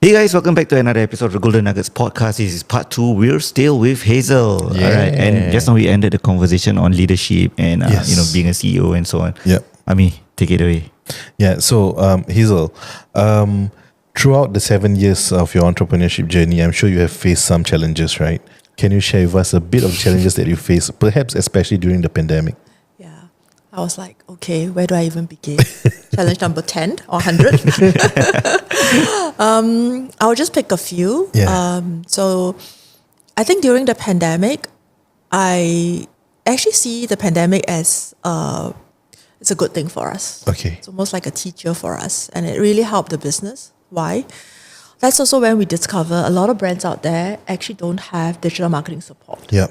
Hey guys, welcome back to another episode of the Golden Nuggets podcast. This is part 2. We're still with Hazel. Yeah. All right. And just now we ended the conversation on leadership and Yes. being a CEO and so on. Yep. Ami, take it away. Yeah. So, Hazel, throughout the 7 years of your entrepreneurship journey, I'm sure you have faced some challenges, right? Can you share with us a bit of the challenges that you faced, perhaps especially during the pandemic? Yeah. I was like, okay, where do I even begin? Challenge number 10 or 100? I'll just pick a few. Yeah. So I think during the pandemic, I actually see the pandemic as it's a good thing for us. Okay. It's almost like a teacher for us, and it really helped the business. Why? That's also when we discover a lot of brands out there actually don't have digital marketing support. Yep.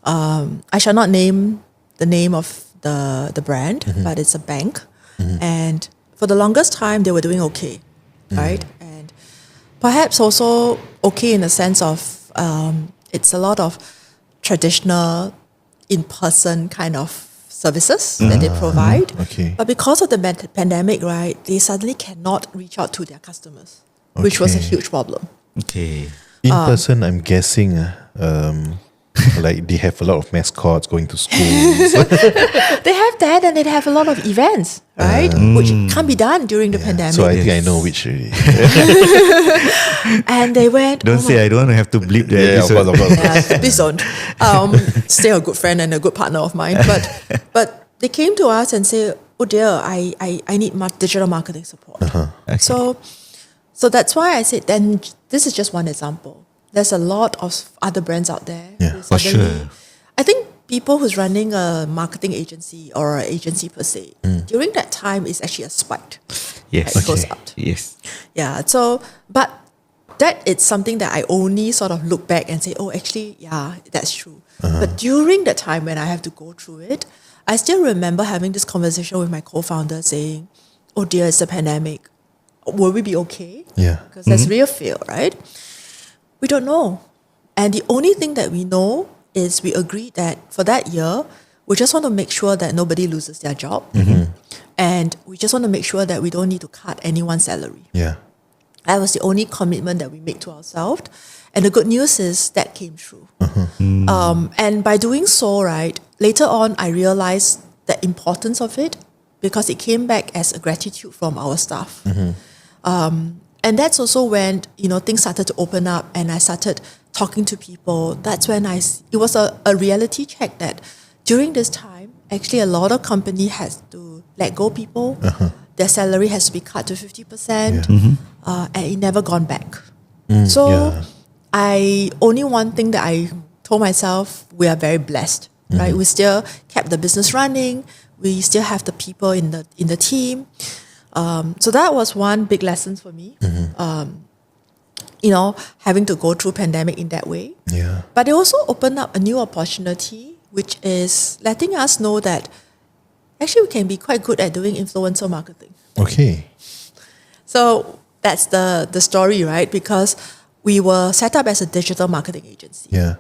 I shall not name the name of the brand, but it's a bank. And for the longest time, they were doing okay, right? And perhaps also okay in the sense of it's a lot of traditional in-person kind of services that they provide. Okay. But because of the pandemic, right, they suddenly cannot reach out to their customers, which was a Okay. huge problem. Okay. In person, I'm guessing, like they have a lot of mascots going to schools. They have that, and they have a lot of events, right? Which can't be done during the pandemic. So I think I know which. And they went, Don't say I don't want to have to bleep the Yeah, of episode. course, of course. yeah, please don't. Still a good friend and a good partner of mine. But they came to us and say, oh dear, I need digital marketing support. Okay. So that's why I said, then this is just one example. There's a lot of other brands out there. Yeah, who for suddenly- sure. I think people who's running a marketing agency or an agency per se, during that time is actually a spike. Yes. It goes Okay. up. Yes. Yeah. So, but that it's something that I only sort of look back and say, oh, actually, yeah, that's true. But during the time when I have to go through it, I still remember having this conversation with my co-founder saying, oh dear, it's a pandemic. Will we be okay? Yeah. Because that's real fear, right? We don't know. And the only thing that we know is we agreed that for that year, we just want to make sure that nobody loses their job. And we just want to make sure that we don't need to cut anyone's salary. Yeah. That was the only commitment that we made to ourselves. And the good news is that came true. And by doing so, right, later on, I realized the importance of it because it came back as a gratitude from our staff. And that's also when, things started to open up and I started talking to people. That's when it was a reality check that during this time, actually a lot of company has to let go people. Their salary has to be cut to 50%, and it never gone back. So yeah. only one thing that I told myself, we are very blessed, right? We still kept the business running. We still have the people in the team. So that was one big lesson for me. Having to go through pandemic in that way. Yeah. But it also opened up a new opportunity, which is letting us know that actually we can be quite good at doing influencer marketing. Okay. So that's the story, right? Because we were set up as a digital marketing agency. Yeah.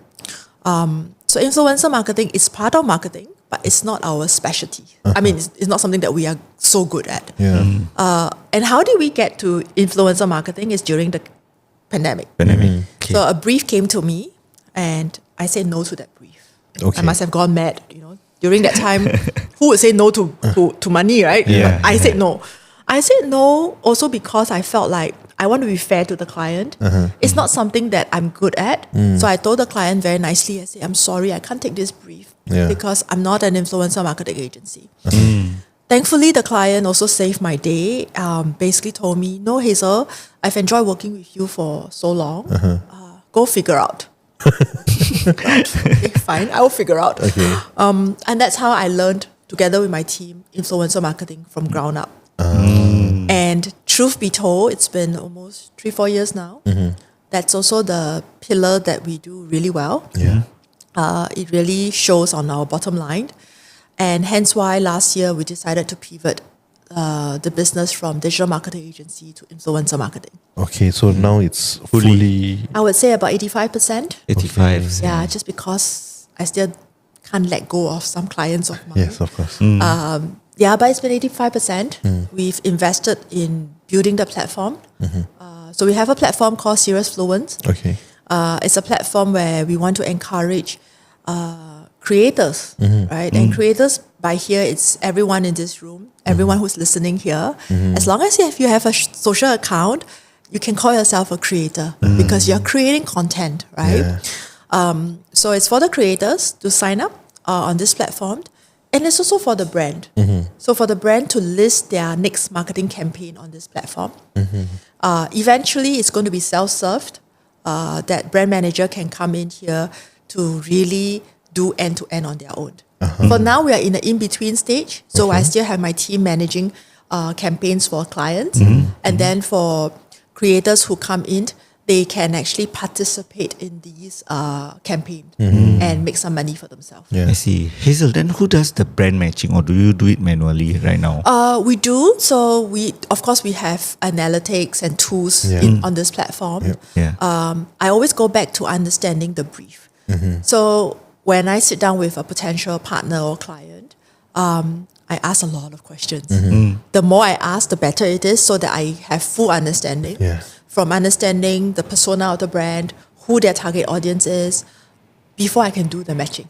So influencer marketing is part of marketing, but it's not our specialty. I mean, it's not something that we are so good at. Yeah. And how did we get to influencer marketing is during the pandemic. Pandemic. Okay. So a brief came to me and I said no to that brief. Okay. I must have gone mad, During that time, who would say no to money, right? Yeah. But I said no. I said no also because I felt like I want to be fair to the client. It's not something that I'm good at. So I told the client very nicely, I said, I'm sorry, I can't take this brief Yeah. because I'm not an influencer marketing agency. Thankfully, the client also saved my day. Basically told me, no, Hazel, I've enjoyed working with you for so long. Go figure out. Okay, fine, I'll figure out. Okay. And that's how I learned, together with my team, influencer marketing from ground up. And truth be told, it's been almost 3-4 years now. That's also the pillar that we do really well. Yeah. It really shows on our bottom line. And hence why last year we decided to pivot the business from digital marketing agency to influencer marketing. Okay, so now it's fully. I would say about 85%. 85. Yeah, just because I still can't let go of some clients of mine. Yes, of course. Yeah, but it's been 85%. We've invested in building the platform. So we have a platform called Serious Fluent. Okay. It's a platform where we want to encourage creators, right? And creators, by here, it's everyone in this room, everyone who's listening here. As long as you have a social account, you can call yourself a creator because you're creating content, right? So it's for the creators to sign up on this platform. And it's also for the brand. So for the brand to list their next marketing campaign on this platform. Eventually, it's going to be self-served. That brand manager can come in here to really do end-to-end on their own. For now, we are in the in-between stage. So I still have my team managing campaigns for clients. And then for creators who come in, they can actually participate in these campains and make some money for themselves. I see. Hazel, then who does the brand matching, or do you do it manually right now? We do. So of course, we have analytics and tools on this platform. I always go back to understanding the brief. So when I sit down with a potential partner or client, I ask a lot of questions. The more I ask, the better it is, so that I have full understanding. From understanding the persona of the brand, who their target audience is, before I can do the matching.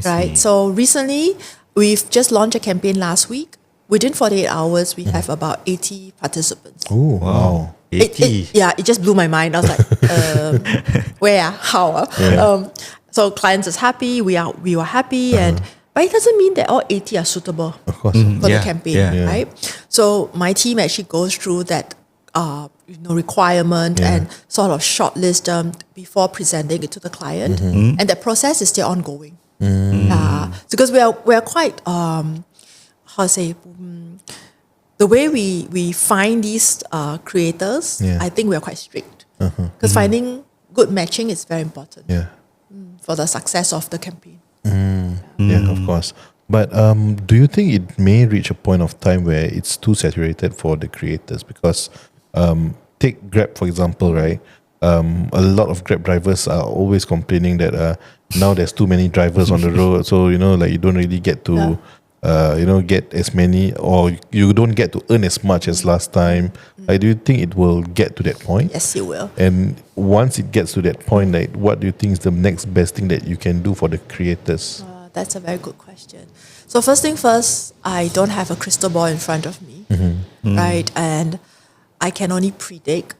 Right? So recently, we've just launched a campaign last week. Within 48 hours, we have about 80 participants. Oh, wow. 80. It just blew my mind. I was like, where, how? So clients is happy, we were happy, but it doesn't mean that all 80 are suitable for the campaign, right? So my team actually goes through that requirement and sort of shortlist them before presenting it to the client, and that process is still ongoing. Because we are quite the way we find these creators, I think we are quite strict because finding good matching is very important for the success of the campaign. Of course. But do you think it may reach a point of time where it's too saturated for the creators? Because take Grab, for example, right? A lot of Grab drivers are always complaining that now there's too many drivers on the road. So, you don't really get to, get as many, or you don't get to earn as much as last time. Like, do you think it will get to that point? Yes, it will. And once it gets to that point, like, what do you think is the next best thing that you can do for the creators? That's a very good question. So first thing first, I don't have a crystal ball in front of me, right? And I can only predict.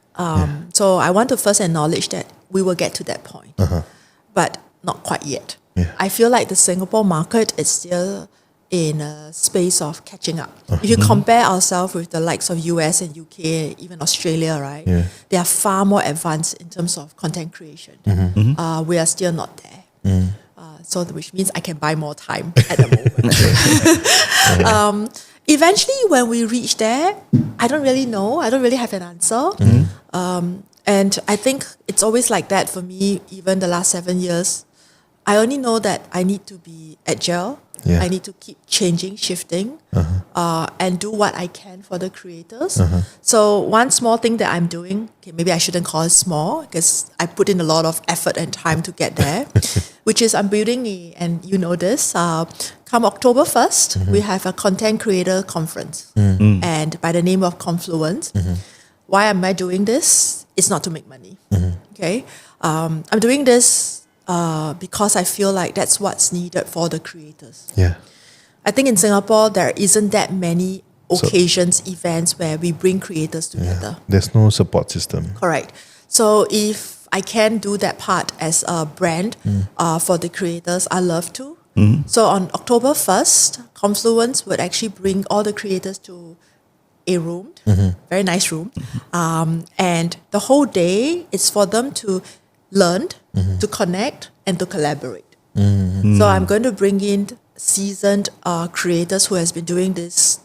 So I want to first acknowledge that we will get to that point, but not quite yet. I feel like the Singapore market is still in a space of catching up. If you compare ourselves with the likes of US and UK, even Australia, right? They are far more advanced in terms of content creation. We are still not there. So which means I can buy more time at the moment. Eventually, when we reach there, I don't really know. I don't really have an answer. And I think it's always like that for me, even the last 7 years. I only know that I need to be agile. I need to keep changing, shifting, and do what I can for the creators. So one small thing that I'm doing, maybe I shouldn't call it small because I put in a lot of effort and time to get there, which is I'm building and you know this, come October 1st, we have a content creator conference and by the name of Confluence. Why am I doing this? It's not to make money. Okay, I'm doing this because I feel like that's what's needed for the creators. I think in Singapore, there isn't that many occasions, events where we bring creators together. There's no support system. Correct. So if I can do that part as a brand for the creators, I love to. So on October 1st, Confluence would actually bring all the creators to a room, very nice room. And the whole day is for them to learn, to connect, and to collaborate. So I'm going to bring in seasoned creators who has been doing this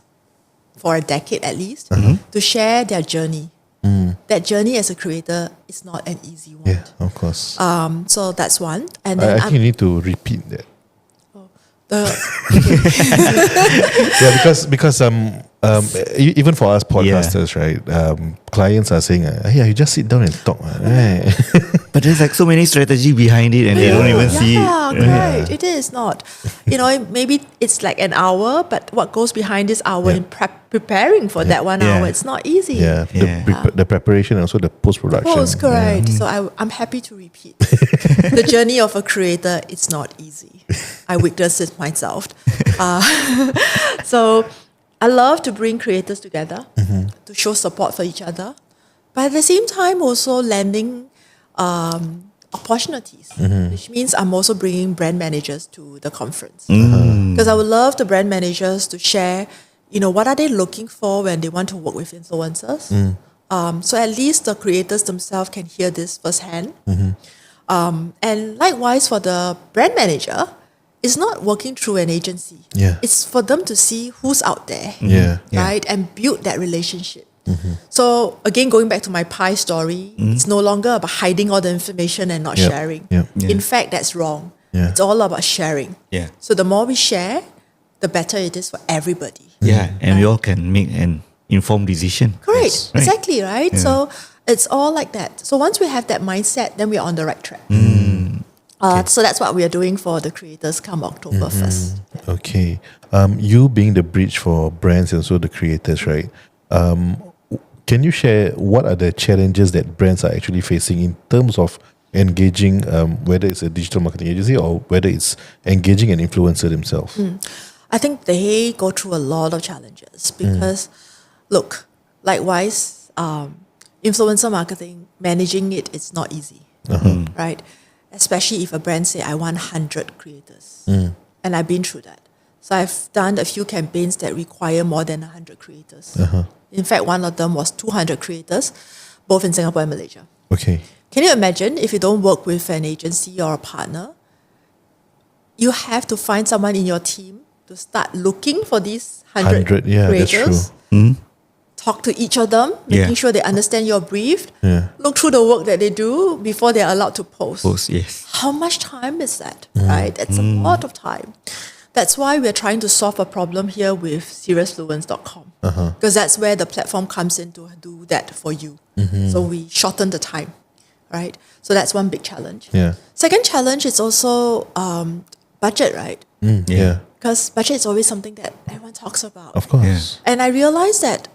for a decade at least to share their journey. That journey as a creator is not an easy one. Yeah, of course. So that's one. And then I think you need to repeat that. Because even for us podcasters, right? Clients are saying, "Hey, you just sit down and talk." Right? But there's like so many strategy behind it and they don't even see it. Yeah, correct. It is not. Maybe it's like an hour, but what goes behind this hour in preparing for that 1 hour, it's not easy. Yeah, the preparation and also the post-production. Correct. So I'm happy to repeat. The journey of a creator, it's not easy. I witnessed it myself. So I love to bring creators together to show support for each other, but at the same time also lending opportunities, which means I'm also bringing brand managers to the conference. Because I would love the brand managers to share, what are they looking for when they want to work with influencers. So at least the creators themselves can hear this firsthand. And likewise for the brand manager, it's not working through an agency. Yeah. It's for them to see who's out there, right? And build that relationship. So again, going back to my pie story, it's no longer about hiding all the information and not sharing. In fact, that's wrong. It's all about sharing. Yeah. So the more we share, the better it is for everybody. Yeah, and we all can make an informed decision. Correct. Yes, right. Exactly, right? Yeah. So it's all like that. So once we have that mindset, then we're on the right track. So that's what we are doing for the creators come October 1st. Okay. You being the bridge for brands and so the creators, right? Can you share what are the challenges that brands are actually facing in terms of engaging, whether it's a digital marketing agency or whether it's engaging an influencer themselves? I think they go through a lot of challenges because, look, likewise, influencer marketing, managing it's not easy, right? Especially if a brand say, I want 100 creators. And I've been through that. So I've done a few campaigns that require more than 100 creators. In fact, one of them was 200 creators, both in Singapore and Malaysia. Okay. Can you imagine if you don't work with an agency or a partner, you have to find someone in your team to start looking for these 100 that's creators, true. talk to each of them, making sure they understand your brief, Yeah. look through the work that they do before they're allowed to post. Yes. How much time is that, right? That's a lot of time. That's why we're trying to solve a problem here with seriousfluence.com. Because that's where the platform comes in to do that for you. So we shorten the time, right? So that's one big challenge. Yeah. Second challenge is also budget, right? Yeah. Because budget is always something that everyone talks about. Of course. And I realized that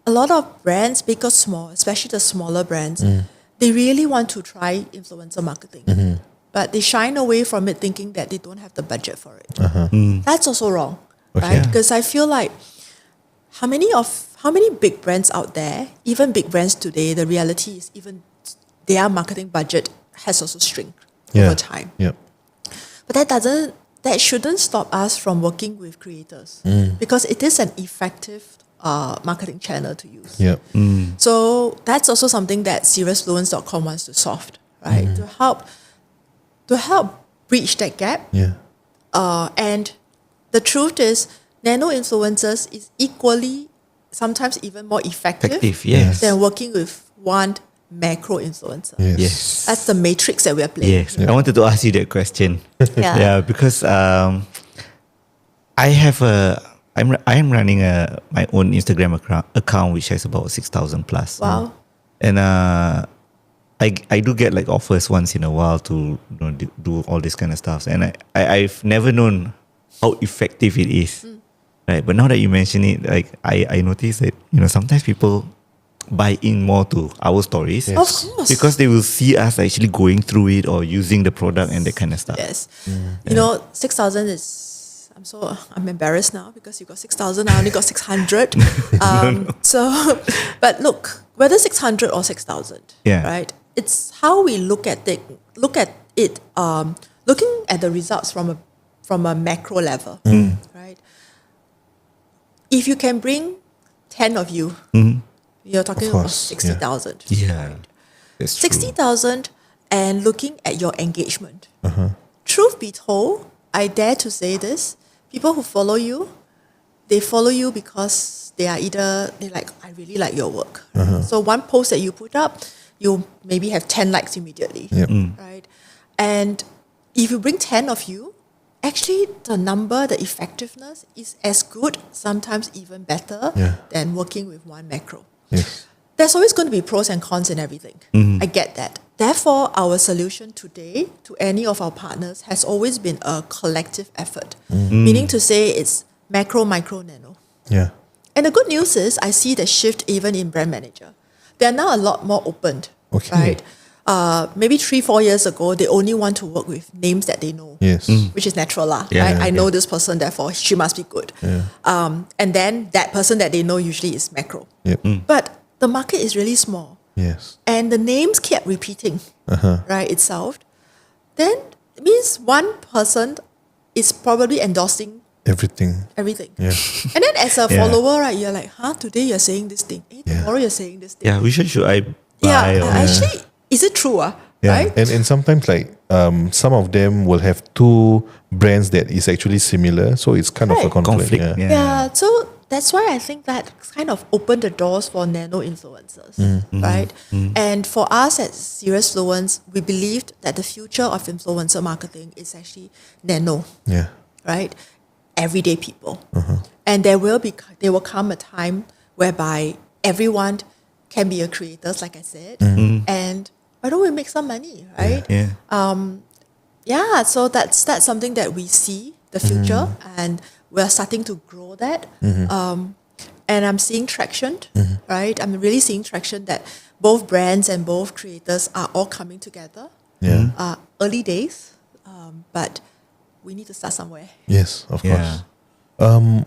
a lot of brands, big or small, especially the smaller brands, they really want to try influencer marketing. But they shine away from it thinking that they don't have the budget for it. That's also wrong, right? Because I feel like how many big brands out there, even big brands today, the reality is even their marketing budget has also shrunk over time. Yeah. But that shouldn't stop us from working with creators because it is an effective marketing channel to use. Yeah. So that's also something that seriousfluence.com wants to solve, right? To help bridge that gap. Yeah. And the truth is, nano influencers is equally, sometimes even more effective Yes. than working with one macro influencer. Yes. That's the matrix that we are playing. Yes. I wanted to ask you that question. Yeah. Because I am running my own Instagram account which has about 6,000 plus. Wow. And I do get like offers once in a while to do all this kind of stuff, and I've never known how effective it is, right? But now that you mention it, like I noticed that sometimes people buy in more to our stories, Of course. because they will see us actually going through it or using the product and that kind of stuff. Yes. 6,000 is, I'm embarrassed now because you got 6,000, I only got 600. So, but look, whether 600 or 6,000, right? It's how we look at it, looking at the results from a macro level, right? If you can bring 10 of you, you're talking about 60,000. Yeah. That's true. 60,000 and looking at your engagement. Truth be told, I dare to say this, people who follow you, they follow you because they're like, I really like your work. So one post that you put up, you maybe have 10 likes immediately, right? And if you bring 10 of you, actually the effectiveness is as good, sometimes even better than working with one macro. Yes. There's always going to be pros and cons in everything. I get that. Therefore, our solution today to any of our partners has always been a collective effort, meaning to say it's macro, micro, nano. Yeah. And the good news is I see the shift even in brand manager. They're now a lot more opened, Okay. right? Maybe 3-4 years ago, they only want to work with names that they know, Yes. which is natural lah. Yeah, Right? yeah, I know this person, therefore she must be good. And then that person that they know usually is macro. Yep. But the market is really small, Yes. and the names kept repeating, right, itself. Then it means one person is probably endorsing Everything. everything. Yeah. And then as a Yeah. follower, right, you're like, today you're saying this thing. Tomorrow you're saying this thing. Yeah, which one should I buy? Yeah, or- actually, is it true? Yeah. Right? And sometimes like some of them will have two brands that is actually similar, so it's kind of a Right. conflict. Conflict, Yeah. Yeah, so that's why I think that kind of opened the doors for nano influencers, right? And for us at Serious Fluence, we believed that the future of influencer marketing is actually nano, Yeah. right? Everyday people. And there will come a time whereby everyone can be a creator, like I said, and why don't we make some money, right? Yeah. Yeah, so that's something that we see the future, and we're starting to grow that. And I'm seeing traction, right? I'm really seeing traction that both brands and both creators are all coming together. Yeah. Early days, but we need to start somewhere. Yes, of course. Yeah.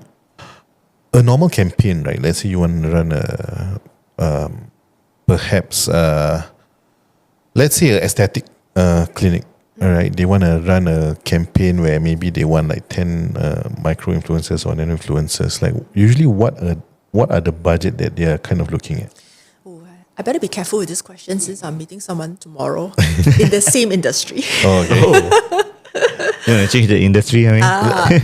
A normal campaign, right? Let's say you want to run a perhaps let's say an aesthetic clinic. All right, they want to run a campaign where maybe they want like 10 micro influencers or nano influencers. Like usually, what are the budget that they are kind of looking at? Ooh, I better be careful with this question since I'm meeting someone tomorrow in the same industry. Oh, okay. You want to change the industry? I mean,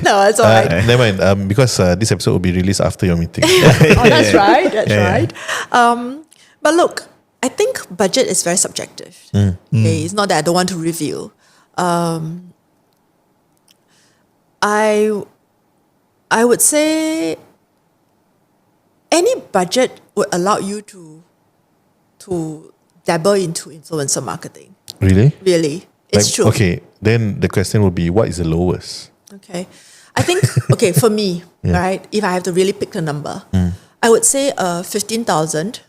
No, it's all right. Never mind. Because this episode will be released after your meeting. Oh, that's right. That's Yeah. right. But look, I think budget is very subjective. Okay, it's not that I don't want to reveal. I would say any budget would allow you to dabble into influencer marketing. Really? Really, it's true. Okay, then the question will be, what is the lowest? Okay. I think, okay, for me, right, if I have to really pick a number, I would say 15,000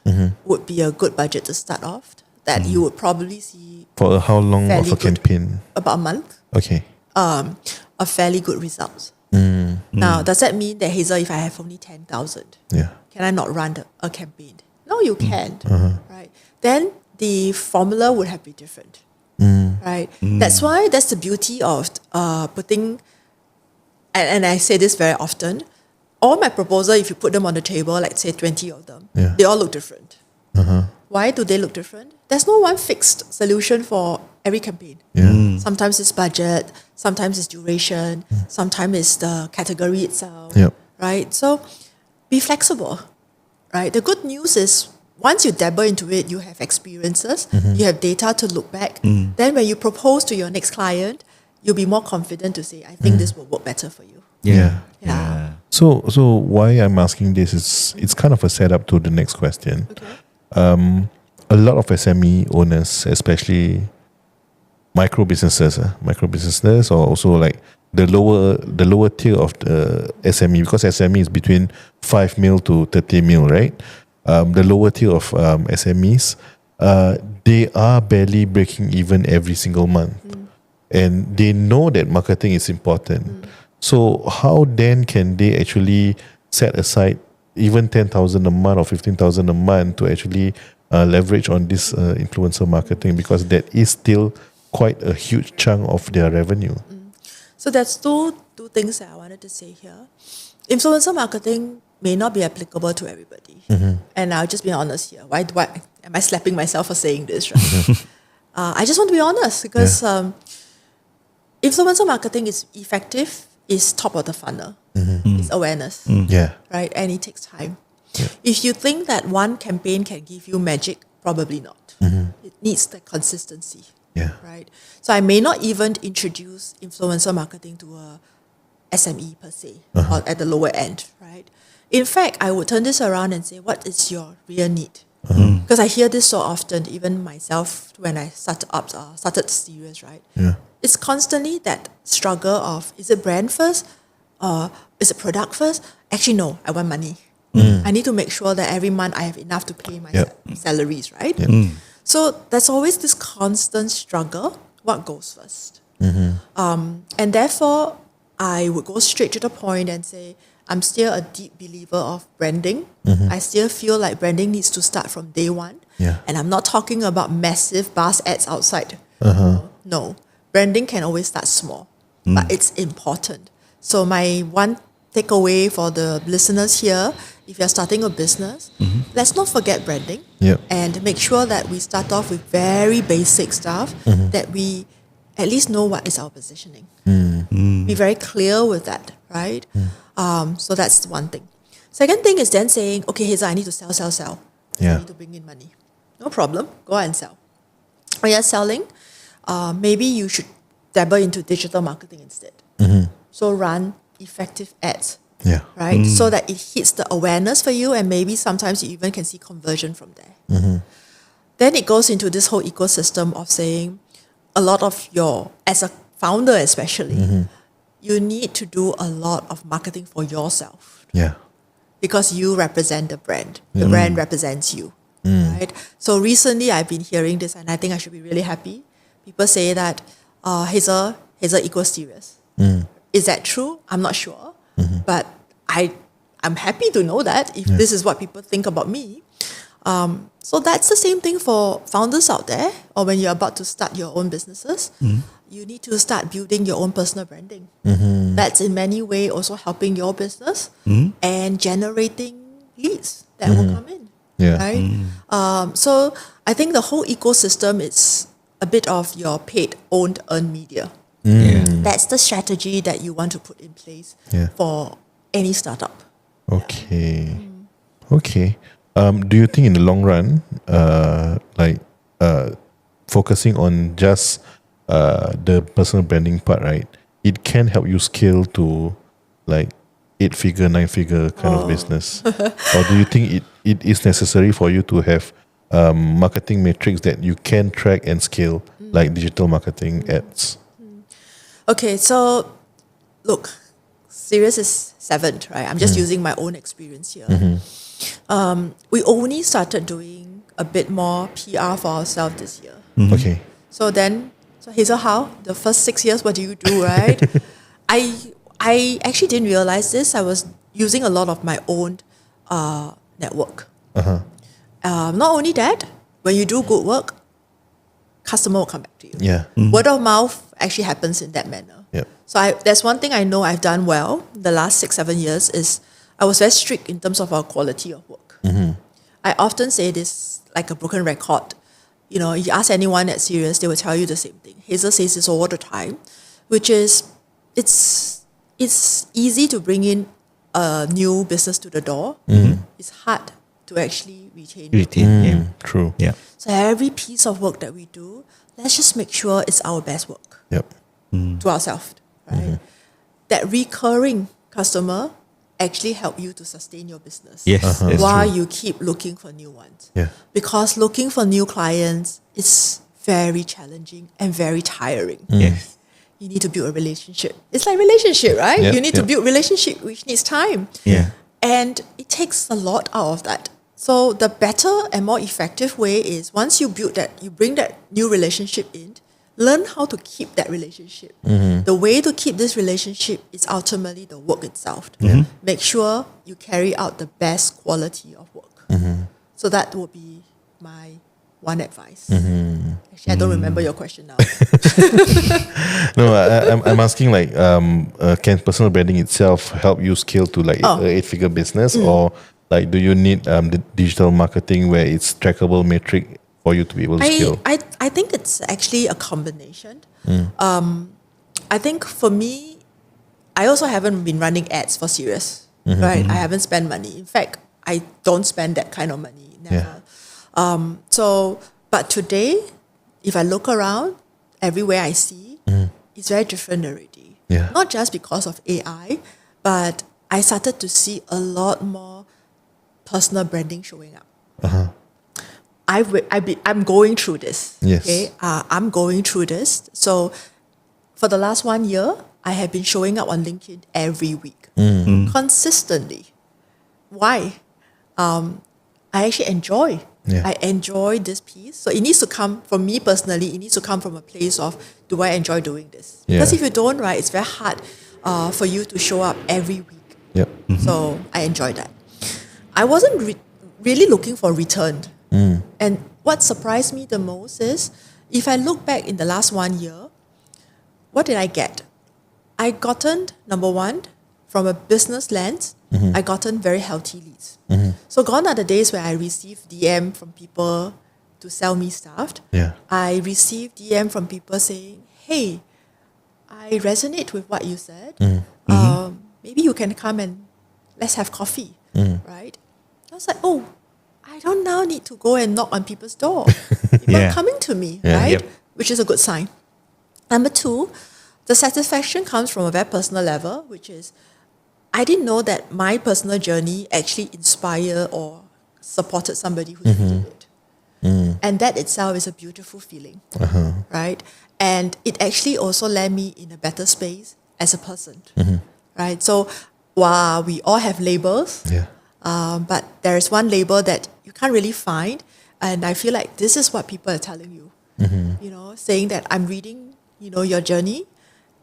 would be a good budget to start off, that you would probably see For how long Fairly of a good. campaign? about a month Okay. of fairly good results. Now, does that mean that, Hazel, if I have only 10,000, Yeah. can I not run a campaign? No, you can't, right? Then the formula would have been different, right? That's why that's the beauty of putting, and I say this very often, all my proposal, if you put them on the table, like say 20 of them, Yeah. they all look different. Why do they look different? There's no one fixed solution for every campaign. Yeah. Sometimes it's budget, sometimes it's duration, sometimes it's the category itself, Yep. right? So be flexible, right? The good news is once you dabble into it, you have experiences, you have data to look back. Then when you propose to your next client, you'll be more confident to say, I think this will work better for you. Yeah. Yeah. So why I'm asking this is it's kind of a setup to the next question. Okay. A lot of SME owners, especially micro businesses or also like the lower tier of the SME, because SME is between 5 mil to 30 mil, right? The lower tier of SMEs, they are barely breaking even every single month. And they know that marketing is important. So how then can they actually set aside even 10,000 a month or 15,000 a month to actually leverage on this influencer marketing, because that is still quite a huge chunk of their revenue. So there's two things that I wanted to say here. Influencer marketing may not be applicable to everybody. And I'll just be honest here. Why am I slapping myself for saying this? Right? I just want to be honest because influencer marketing is effective, is top of the funnel. It's awareness, Yeah. right? And it takes time. If you think that one campaign can give you magic, probably not. It needs the consistency. Yeah. Right. So I may not even introduce influencer marketing to a SME per se, or at the lower end, right? In fact, I would turn this around and say, what is your real need? Because I hear this so often, even myself when I started Serious, right? Yeah. It's constantly that struggle of, is it brand first or is it product first? Actually, no, I want money. I need to make sure that every month I have enough to pay my salaries, right? So there's always this constant struggle. What goes first? And therefore, I would go straight to the point and say, I'm still a deep believer of branding. I still feel like branding needs to start from day one. Yeah. And I'm not talking about massive bus ads outside. No, branding can always start small, but it's important. So my one takeaway for the listeners here, if you're starting a business, let's not forget branding. Yep. And make sure that we start off with very basic stuff that we at least know what is our positioning. Be very clear with that, right? So that's one thing. Second thing is then saying, okay, Hazel, I need to sell. Yeah. I need to bring in money. No problem, go and sell. When you're selling, maybe you should dabble into digital marketing instead. So run effective ads, Yeah. right? So that it hits the awareness for you, and maybe sometimes you even can see conversion from there. Then it goes into this whole ecosystem of saying a lot of as a founder especially, you need to do a lot of marketing for yourself Yeah. because you represent the brand. The brand represents you, right? So recently I've been hearing this, and I think I should be really happy. People say that Hazel equals serious. Is that true? I'm not sure, but I'm happy to know that if this is what people think about me. So that's the same thing for founders out there, or when you're about to start your own businesses. You need to start building your own personal branding. That's in many ways also helping your business and generating leads that will come in. Yeah. Right? So I think the whole ecosystem is a bit of your paid, owned, earned media. That's the strategy that you want to put in place for any startup. Okay. Okay. Do you think in the long run, focusing on just the personal branding part, right? It can help you scale to like 8-figure, 9-figure kind of business, or do you think it is necessary for you to have marketing metrics that you can track and scale, like digital marketing ads? Okay, so look, Serious is 7th, right? I'm just using my own experience here. We only started doing a bit more PR for ourselves this year. Okay. So Hazel, how? The first 6 years, what do you do, right? I actually didn't realize this. I was using a lot of my own network. Not only that, when you do good work, customer will come back to you. Yeah. Word of mouth actually happens in that manner. Yep. So there's one thing I know I've done well the last 6-7 years is I was very strict in terms of our quality of work. I often say this like a broken record. You know, you ask anyone at Serious, they will tell you the same thing. Hazel says this all the time, which is it's easy to bring in a new business to the door. It's hard to actually retain it. True. Yeah. So every piece of work that we do, let's just make sure it's our best work Yep. to ourselves, right? That recurring customer actually help you to sustain your business. Yes. That's while true. you keep looking for new ones. Yeah. Because looking for new clients is very challenging and very tiring. Yes. You need to build a relationship. It's like relationship, right? Yep, You need to yep. build relationship, which needs time. Yeah. And it takes a lot out of that. So the better and more effective way is once you build that, you bring that new relationship in, learn how to keep that relationship. The way to keep this relationship is ultimately the work itself. Make sure you carry out the best quality of work. So that would be my one advice. Actually, I don't remember your question now. No, I'm asking like, can personal branding itself help you scale to like Oh. a 8-figure business, or like do you need the digital marketing where it's trackable metric for you to be able to scale? I think it's actually a combination. I think for me, I also haven't been running ads for Serious, right? I haven't spent money. In fact, I don't spend that kind of money, never. But today, if I look around, everywhere I see, it's very different already. Yeah. Not just because of AI, but I started to see a lot more personal branding showing up. I'm going through this. Yes. Okay, I'm going through this. So for the last 1 year, I have been showing up on LinkedIn every week, consistently. Why? I actually enjoy. Yeah. I enjoy this piece. So it needs to come from me personally. It needs to come from a place of, do I enjoy doing this? Yeah. Because if you don't, right, it's very hard for you to show up every week. Yep. So I enjoy that. I wasn't really looking for return. And what surprised me the most is, if I look back in the last 1 year, what did I get? I gotten, number one, from a business lens, I gotten very healthy leads. So gone are the days where I receive DM from people to sell me stuff. Yeah. I receive DM from people saying, hey, I resonate with what you said. Maybe you can come and let's have coffee, right? I was like, oh, I don't now need to go and knock on people's door. People Yeah. are coming to me, Yeah. right? Yep. Which is a good sign. Number two, the satisfaction comes from a very personal level, which is, I didn't know that my personal journey actually inspired or supported somebody who's reading it. And that itself is a beautiful feeling, right? And it actually also led me in a better space as a person, right? So while we all have labels, Yeah. but there is one label that you can't really find, and I feel like this is what people are telling you, you know, saying that I'm reading, you know, your journey,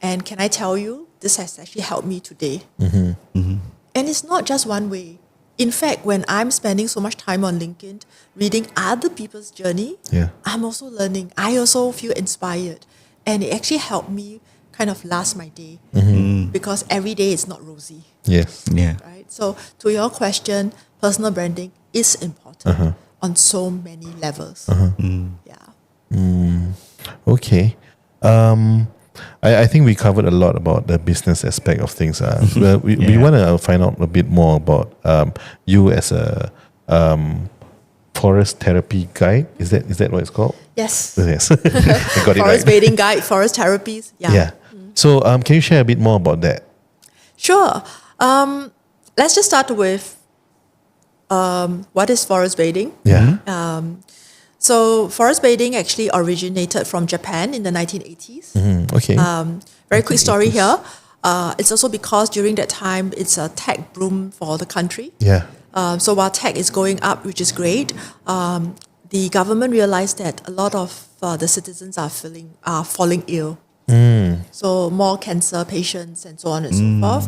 and can I tell you, this has actually helped me today. And it's not just one way. In fact, when I'm spending so much time on LinkedIn, reading other people's journey, Yeah. I'm also learning. I also feel inspired. And it actually helped me kind of last my day, because every day is not rosy, Yes. Yeah. right? So to your question, personal branding is important on so many levels. Yeah. Okay. I think we covered a lot about the business aspect of things. Well, we Yeah. want to find out a bit more about you as a forest therapy guide. Is that what it's called? Yes. Yes. I got it Forest right. bathing guide, forest therapies. Yeah. Yeah. So can you share a bit more about that? Sure. Let's just start with what is forest bathing. Yeah. So forest bathing actually originated from Japan in the 1980s. Okay. Very quick story here. It's also because during that time, it's a tech boom for the country. Yeah. So while tech is going up, which is great, the government realized that a lot of the citizens are falling ill. So more cancer patients and so on and so forth.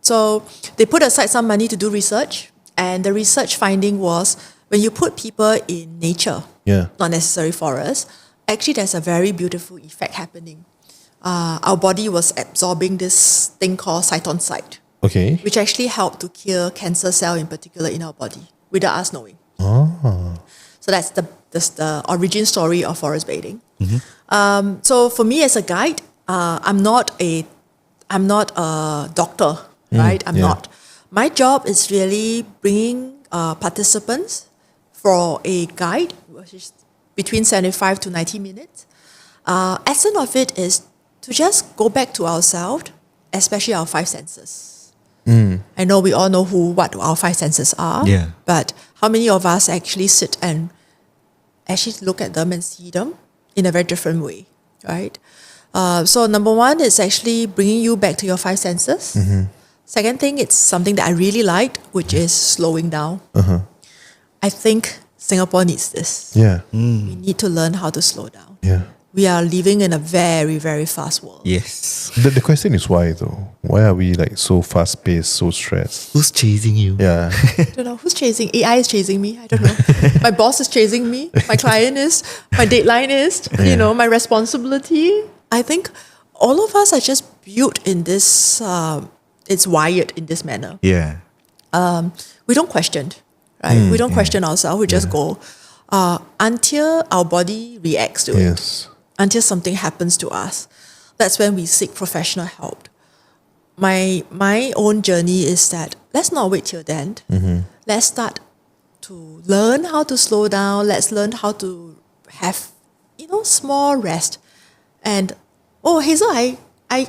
So they put aside some money to do research, and the research finding was, when you put people in nature, Yeah. not necessarily forest, actually there's a very beautiful effect happening. Our body was absorbing this thing called cytosine, Okay. which actually helped to kill cancer cell in particular in our body without us knowing. So that's the origin story of forest bathing. So for me as a guide, I'm not a doctor, right? I'm yeah. not. My job is really bringing participants for a guide, which is between 75 to 90 minutes. Essence of it is to just go back to ourselves, especially our five senses. I know we all know what our five senses are, Yeah. but how many of us actually sit and actually look at them and see them in a very different way, right? So number one is actually bringing you back to your five senses. Second thing, it's something that I really liked, which is slowing down. I think Singapore needs this. Yeah. We need to learn how to slow down. Yeah. We are living in a very, very fast world. Yes. The question is why though? Why are we like so fast paced, so stressed? Who's chasing you? Yeah. I don't know who's chasing. AI is chasing me. I don't know. My boss is chasing me. My client is. My deadline is. You know, my responsibility. I think all of us are just built in this. It's wired in this manner. Yeah. We don't question, right? We don't question ourselves. We just go until our body reacts to it. Yes. Until something happens to us. That's when we seek professional help. My own journey is that let's not wait till then. Let's start to learn how to slow down. Let's learn how to have, small rest. And, Hazel, I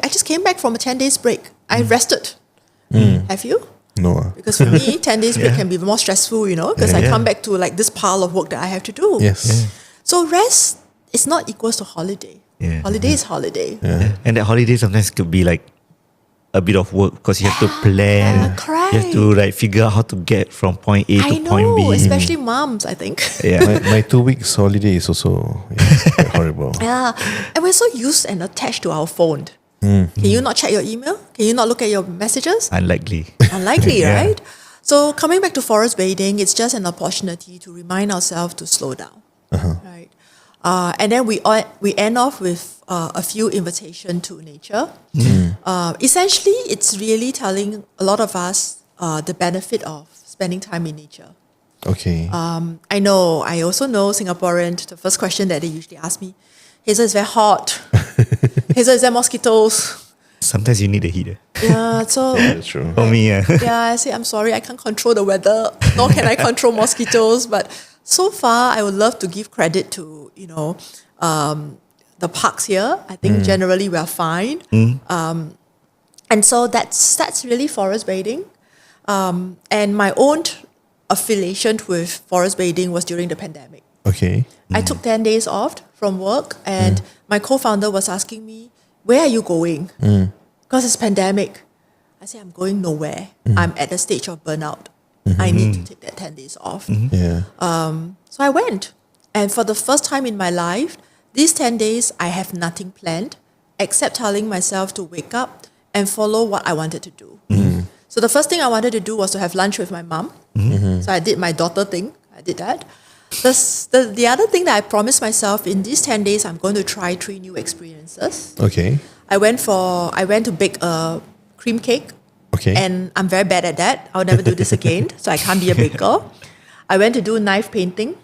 just came back from a 10 days break. I rested. Have you? No. Because for me, 10 days break can be more stressful, because I come back to like this pile of work that I have to do. Yes. So rest is not equals to holiday. Yeah. Holiday is holiday. And that holiday sometimes could be like a bit of work because you have to plan. correct. You have to like figure out how to get from point A I to point B. know, especially moms, I think. Yeah. My 2 weeks holiday is also quite horrible. Yeah, and we're so used and attached to our phone. Can you not check your email? Can you not look at your messages? Unlikely. Unlikely, Yeah. right? So coming back to forest bathing, it's just an opportunity to remind ourselves to slow down, right? And then we end off with a few invitation to nature. Essentially, it's really telling a lot of us the benefit of spending time in nature. Okay. I know. I also know Singaporeans. The first question that they usually ask me, Hazel, it's very hot. Hazel, is there mosquitoes? Sometimes you need a heater. Yeah, so That's true. For me, yeah. yeah, I say I'm sorry, I can't control the weather, nor can I control mosquitoes. But so far, I would love to give credit to the parks here. I think generally we are fine, and so that's really forest bathing. And my own affiliation with forest bathing was during the pandemic. Okay. I took 10 days off from work, and my co-founder was asking me, where are you going? Because it's pandemic. I said, I'm going nowhere. I'm at the stage of burnout. I need to take that 10 days off. Yeah. So I went. And for the first time in my life, these 10 days, I have nothing planned except telling myself to wake up and follow what I wanted to do. So the first thing I wanted to do was to have lunch with my mom. So I did my daughter thing. I did that. The other thing that I promised myself in these 10 days, I'm going to try 3 new experiences. Okay. I went to bake a cream cake. Okay. And I'm very bad at that. I'll never do this again. So I can't be a baker. I went to do knife painting.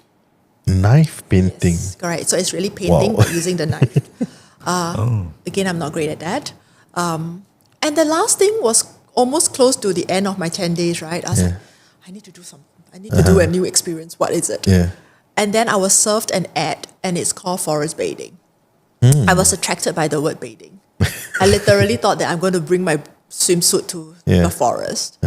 Knife painting. Yes, correct. So it's really painting, Wow. but using the knife. Again, I'm not great at that. And the last thing was almost close to the end of my 10 days, right? I was like, I need to do something. I need to do a new experience. What is it? Yeah. And then I was served an ad, and it's called forest bathing. I was attracted by the word bathing. I literally thought that I'm going to bring my swimsuit to the forest,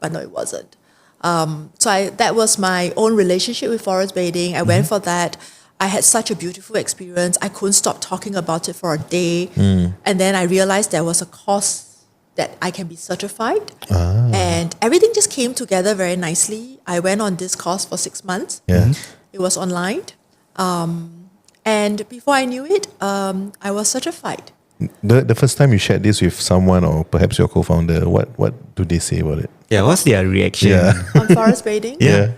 but no, it wasn't. So that was my own relationship with forest bathing. I went for that. I had such a beautiful experience. I couldn't stop talking about it for a day. And then I realized there was a course that I can be certified. And everything just came together very nicely. I went on this course for 6 months. Yeah. It was online. And before I knew it, I was certified. The first time you shared this with someone or perhaps your co-founder, what do they say about it? Yeah, what's their reaction? Yeah. On forest bathing. Yeah.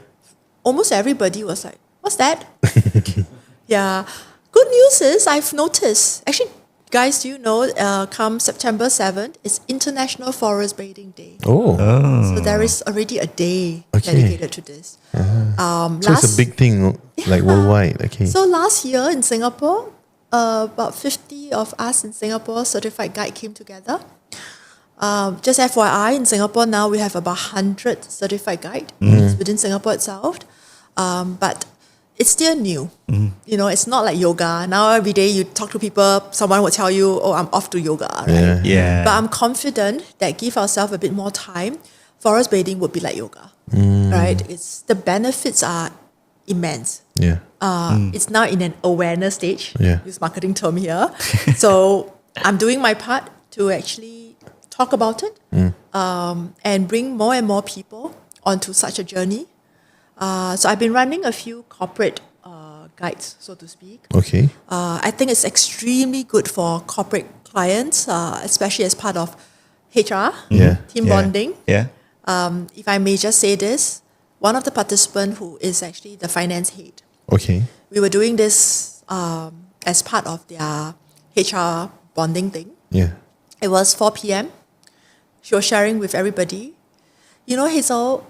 Almost everybody was like, what's that? Yeah. Good news is I've noticed, actually, guys, do you know, come September 7th, it's International Forest Bathing Day. Oh. So there is already a day Okay. dedicated to this. So it's a big thing, like worldwide. Okay. So last year in Singapore, about 50 of us in Singapore, certified guide, came together. Just FYI, in Singapore now we have about 100 certified guide within Singapore itself. But it's still new. It's not like yoga. Now every day you talk to people, someone will tell you, oh, I'm off to yoga, right? Yeah. But I'm confident that give ourselves a bit more time, forest bathing would be like yoga, right? The benefits are immense. Yeah. It's now in an awareness stage. Yeah. Use marketing term here. So I'm doing my part to actually talk about it and bring more and more people onto such a journey. So I've been running a few corporate guides, so to speak. Okay. I think it's extremely good for corporate clients, especially as part of HR, Yeah. team Yeah. bonding. Yeah. If I may just say this, one of the participants who is actually the finance head, Okay. we were doing this as part of their HR bonding thing. Yeah. It was 4 p.m. She was sharing with everybody. Hazel,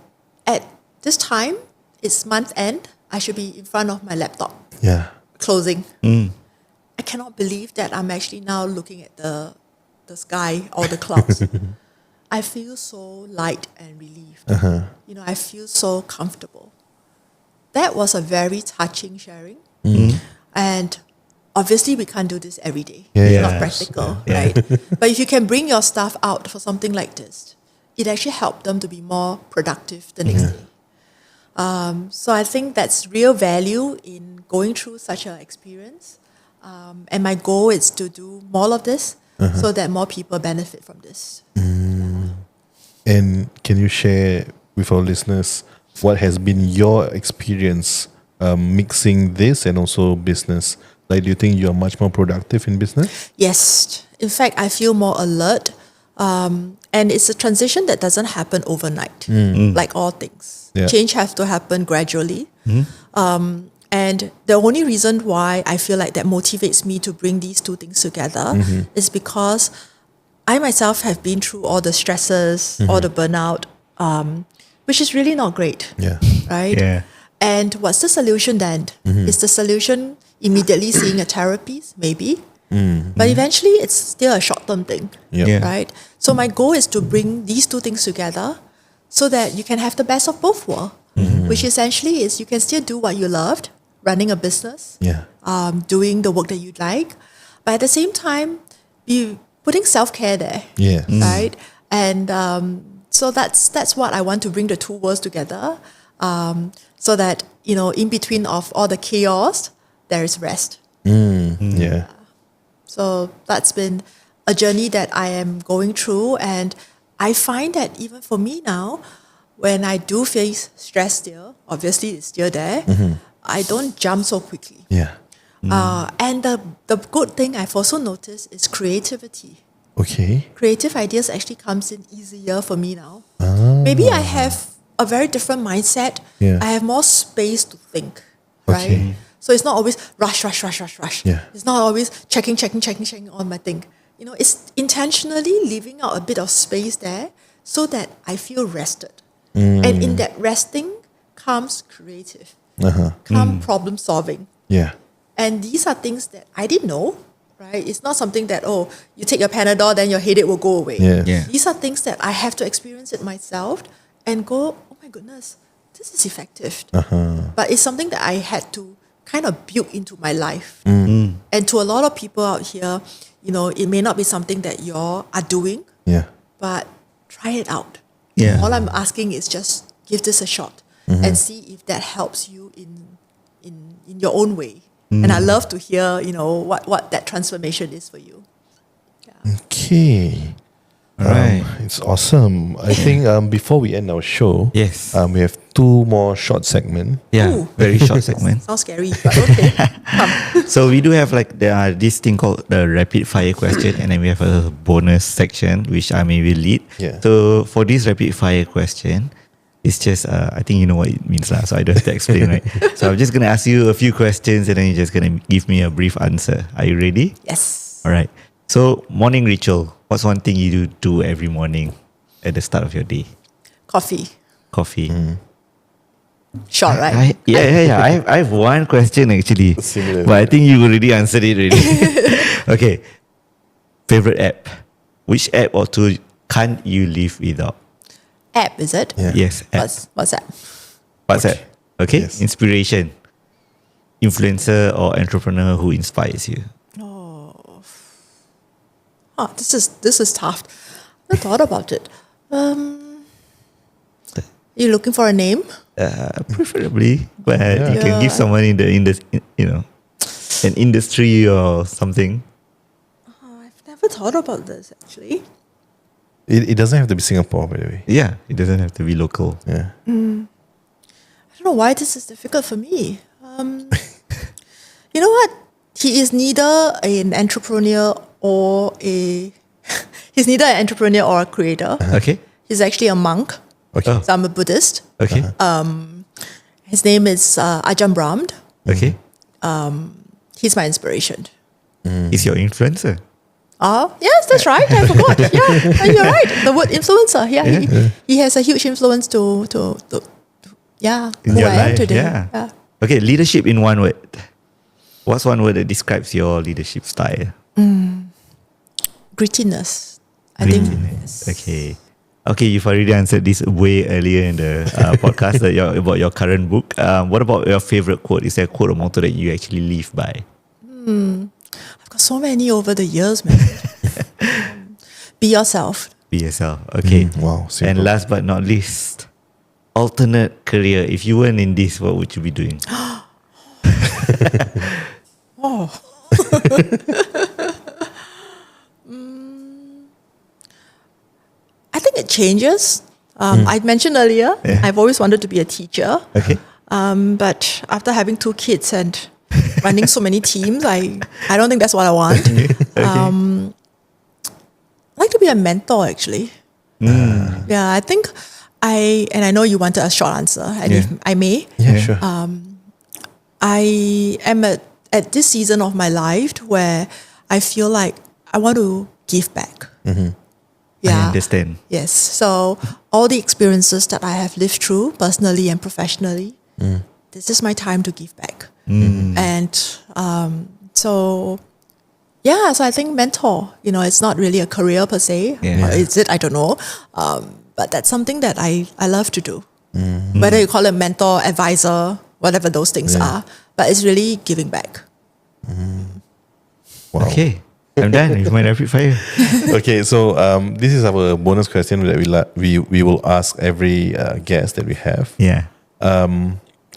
at this time, it's month end. I should be in front of my laptop, Yeah. closing. I cannot believe that I'm actually now looking at the sky or the clouds. I feel so light and relieved. I feel so comfortable. That was a very touching sharing. And obviously we can't do this every day. Yeah, It's yeah. not practical, right? But if you can bring your staff out for something like this, it actually helped them to be more productive the next day. So I think that's real value in going through such an experience. And my goal is to do more of this so that more people benefit from this. And can you share with our listeners what has been your experience mixing this and also business? Like, do you think you're much more productive in business? Yes. In fact, I feel more alert. And it's a transition that doesn't happen overnight, like all things. Yeah. Change has to happen gradually. And the only reason why I feel like that motivates me to bring these two things together is because I myself have been through all the stresses, all the burnout, which is really not great, Yeah. right? Yeah. And what's the solution then? Is the solution immediately seeing a therapist? Maybe. But eventually it's still a short-term thing, Yeah. right? So my goal is to bring these two things together so that you can have the best of both worlds, which essentially is you can still do what you loved, running a business, Yeah. doing the work that you like, but at the same time, be putting self-care there, Yeah. right? And so that's what I want to bring the two worlds together, so that in between of all the chaos, there is rest. Yeah. So that's been a journey that I am going through, and I find that even for me now, when I do face stress still, obviously it's still there, I don't jump so quickly. Yeah. And the good thing I've also noticed is creativity. Okay. Creative ideas actually comes in easier for me now. Maybe I have a very different mindset. Yeah. I have more space to think, Okay. right? So it's not always rush. Yeah. It's not always checking on my thing. It's intentionally leaving out a bit of space there so that I feel rested. And in that resting comes creative, come problem solving. Yeah. And these are things that I didn't know, right? It's not something that, you take your Panadol, then your headache will go away. Yeah. Yeah. These are things that I have to experience it myself and go, oh my goodness, this is effective. But it's something that I had to kind of build into my life. And to a lot of people out here, it may not be something that you all are doing, Yeah. but try it out. Yeah. All I'm asking is just give this a shot and see if that helps you in your own way. And I love to hear, what that transformation is for you. Okay. All right. It's awesome. I think before we end our show, Yes. we have two more short segments. Yeah. Ooh. Very short segment. Sounds scary, but okay. Come. So we do have this thing called the rapid fire question, and then we have a bonus section which I may will lead. Yeah. So for this rapid fire question, it's just I think you know what it means lah. So I don't have to explain, right? So I'm just gonna ask you a few questions, and then you're just gonna give me a brief answer. Are you ready? Yes. All right. So morning ritual. What's one thing you do every morning at the start of your day? Coffee. Coffee. Short, right? I have one question actually, Similar. but I think you already answered it already. Okay. Favorite app? Which app or tool can't you live without? App, is it? Yeah. Yes, app. What's that? WhatsApp. Okay. Yes. Inspiration. Influencer or entrepreneur who inspires you? Oh, this is tough. I thought about it. You looking for a name? Preferably, but you can Yeah. give someone in an industry or something. I've never thought about this actually. It doesn't have to be Singapore, by the way. Yeah, it doesn't have to be local. Yeah. I don't know why this is difficult for me. You know what? He is neither an entrepreneur or he's neither an entrepreneur or a creator. Okay. He's actually a monk. Okay. Oh. So I'm a Buddhist. Okay. His name is Ajahn Brahm. Okay. He's my inspiration. Is your influencer? Yes, that's right. I forgot. Yeah, you're right. The word influencer. Yeah, he has a huge influence to In who your I am life, today. yeah. Okay, leadership in one word. What's one word that describes your leadership style? Grittiness. I think. Grittiness. Okay. Okay, you've already answered this way earlier in the podcast about your current book. What about your favorite quote? Is there a quote or motto that you actually live by? I've got so many over the years, man. Be yourself. Be yourself. Okay. Wow, And simple. last but not least, alternate career. If you weren't in this, what would you be doing? Oh. I think it changes. I mentioned earlier, Yeah. I've always wanted to be a teacher. Okay. But after having 2 kids and running so many teams, I don't think that's what I want. I'd like to be a mentor, actually. Yeah, I think and I know you wanted a short answer, and if I may, Yeah, sure. I am at this season of my life where I feel like I want to give back. I understand. Yes. So all the experiences that I have lived through personally and professionally, this is my time to give back. And so I think mentor, it's not really a career per se. Yeah. Or is it? I don't know. But that's something that I love to do. Whether you call it mentor, advisor, whatever those things are, but it's really giving back. Wow. Okay. I'm done with my rapid fire. Okay, so this is our bonus question that we will ask every guest that we have. Yeah.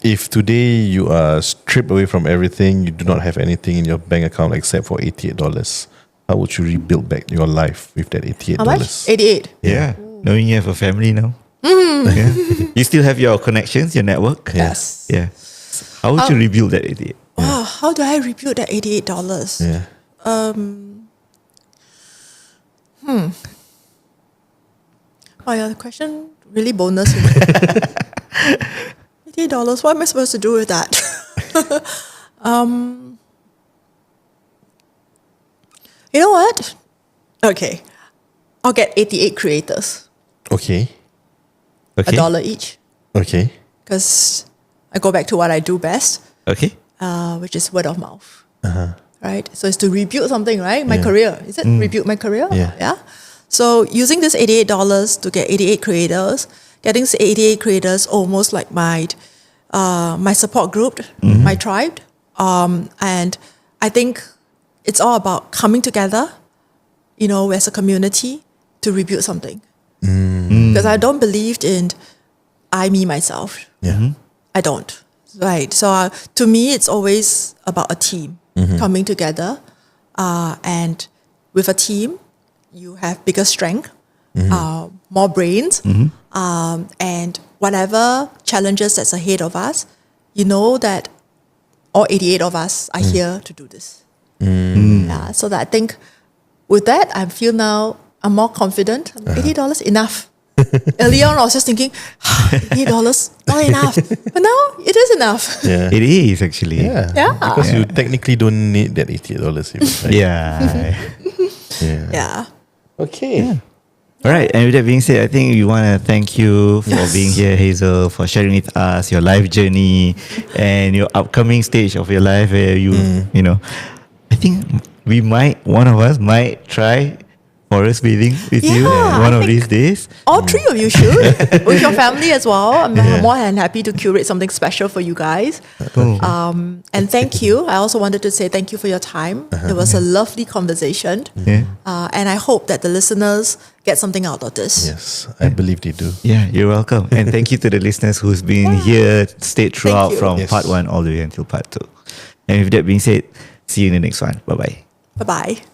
If today you are stripped away from everything, you do not have anything in your bank account except for $88, how would you rebuild back your life with that $88? How much? 88. Yeah. Knowing you have a family now. Yeah. You still have your connections, your network. Yes. Yeah. How would you rebuild that idiot? Wow, how do I rebuild that $88? Yeah. Oh yeah, the question really bonus. $88. What am I supposed to do with that? You know what? Okay, I'll get 88 creators, Okay. Okay. $1 each, Okay. because I go back to what I do best, Okay. which is word of mouth. Right? So it's to rebuild something, right? My Yeah. career. Is it rebuild my career? Yeah. So using this $88 to get 88 creators, getting 88 creators almost like my support group, my tribe. And I think it's all about coming together, as a community to rebuild something. Because I don't believe in I, me, myself. Yeah. I don't. Right. So to me, it's always about a team coming together. And with a team, you have bigger strength, more brains, and whatever challenges that's ahead of us, that all 88 of us are here to do this. Yeah, so that I think with that, I feel now I'm more confident. $88 enough. Earlier on, I was just thinking, $88 not enough. But now it is enough. Yeah. It is actually. Yeah. Yeah. Because you technically don't need that $88 even, right? Yeah. Yeah. Yeah. Okay. All right. And with that being said, I think we want to thank you for being here, Hazel, for sharing with us your life journey and your upcoming stage of your life where I think one of us might try forest bathing with you Yeah, one I of think- these days. All 3 of you should, with your family as well. I'm more than happy to curate something special for you guys. And thank you. I also wanted to say thank you for your time. It was a lovely conversation. Yeah. And I hope that the listeners get something out of this. Yes, I believe they do. Yeah, you're welcome. And thank you to the listeners who's been here, stayed throughout you. from Yes. part 1 all the way until part 2. And with that being said, see you in the next one. Bye-bye. Bye-bye.